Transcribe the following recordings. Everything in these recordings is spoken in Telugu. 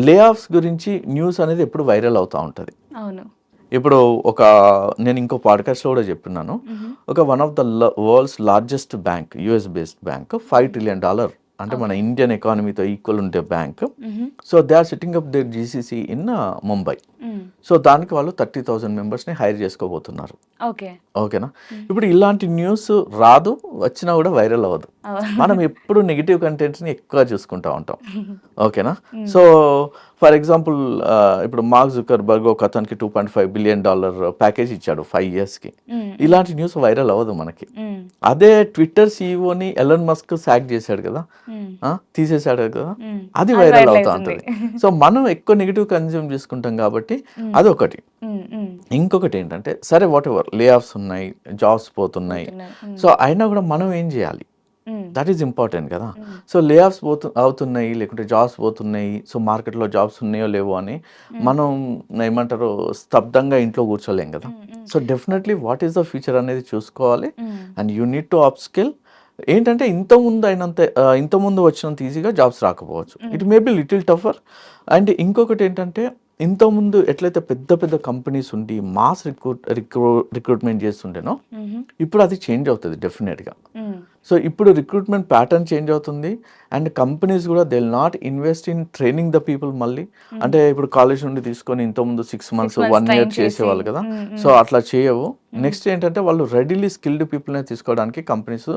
లే ఆఫ్స్ గురించి న్యూస్ అనేది ఎప్పుడు వైరల్ అవుతూ ఉంటుంది. అవును. ఇప్పుడు నేను ఇంకో పాడ్కాస్ట్లో కూడా చెప్తున్నాను. One of the world's largest bank, US based bank, $5 trillion అంటే మన ఇండియన్ ఎకానమీతో ఈక్వల్ ఉండే bank. So they are setting up their GCC in Mumbai. సో దానికి వాళ్ళు 30,000 మెంబర్స్ని హైర్ చేసుకోబోతున్నారు. ఓకే. ఓకేనా? ఇప్పుడు ఇలాంటి న్యూస్ రాదు, వచ్చినా కూడా వైరల్ అవ్వదు. మనం ఎప్పుడు నెగిటివ్ కంటెంట్స్ని ఎక్కువ చూసుకుంటూ ఉంటాం. ఓకేనా? సో ఫర్ ఎగ్జాంపుల్ ఇప్పుడు మార్క్ జుకర్బర్గ్ ఒక అతనికి $2.5 billion ప్యాకేజ్ ఇచ్చాడు 5 yearsకి. ఇలాంటి న్యూస్ వైరల్ అవ్వదు మనకి. అదే ట్విట్టర్ సీఈఓని ఎలన్ మస్క్ సాక్ చేశాడు కదా, తీసేశాడు కదా, అది వైరల్ అవుతా ఉంటుంది. సో మనం ఎక్కువ నెగిటివ్ కన్జ్యూమ్ చేసుకుంటాం కాబట్టి అదొకటి. ఇంకొకటి ఏంటంటే సరే వాట్ ఎవర్ లే ఆఫ్స్ ఉన్నాయి, జాబ్స్ పోతున్నాయి, సో అయినా కూడా మనం ఏం చేయాలి, దట్ ఈస్ ఇంపార్టెంట్ కదా. సో లే ఆఫ్స్ అవుతున్నాయి, లేకుంటే జాబ్స్ పోతున్నాయి, సో మార్కెట్లో జాబ్స్ ఉన్నాయో లేవో అని మనం ఏమంటారు స్తబ్దంగా ఇంట్లో కూర్చోలేం కదా. So definitely what is the future అనేది చూసుకోవాలి. And you need to up skill. ఏంటంటే ఇంతకుముందు వచ్చినంత ఈజీగా జాబ్స్ రాకపోవచ్చు, it may be little టఫర్. And ఇంకొకటి ఏంటంటే ఇంతకుముందు ఎట్లయితే పెద్ద పెద్ద కంపెనీస్ ఉండి మాస్ రిక్రూట్మెంట్ చేస్తుంటేనో ఇప్పుడు అది చేంజ్ అవుతుంది డెఫినెట్గా. సో ఇప్పుడు రిక్రూట్మెంట్ ప్యాటర్న్ చేంజ్ అవుతుంది. అండ్ కంపెనీస్ కూడా they will not invest in training the people మళ్ళీ. అంటే ఇప్పుడు కాలేజ్ నుండి తీసుకొని ఇంతకుముందు 6 months 1 year చేసేవాళ్ళు కదా, సో అట్లా చేయవు. నెక్స్ట్ ఏంటంటే వాళ్ళు రెడీలీ స్కిల్డ్ పీపుల్నే తీసుకోవడానికి కంపెనీస్,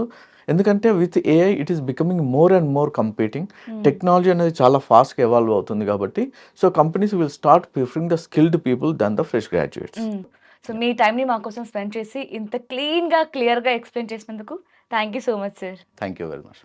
ఎందుకంటే with AI it is becoming more and more competing. Technology అనేది చాలా ఫాస్ట్గా ఎవాల్వ్ అవుతుంది కాబట్టి so companies will start preferring the skilled people then the fresh graduates. So మీ టైంని మా కోసం స్పెండ్ చేసి ఇంత క్లీన్గా క్లియర్గా ఎక్స్ప్లెయిన్ చేసినందుకు thank you so much sir. Thank you very much.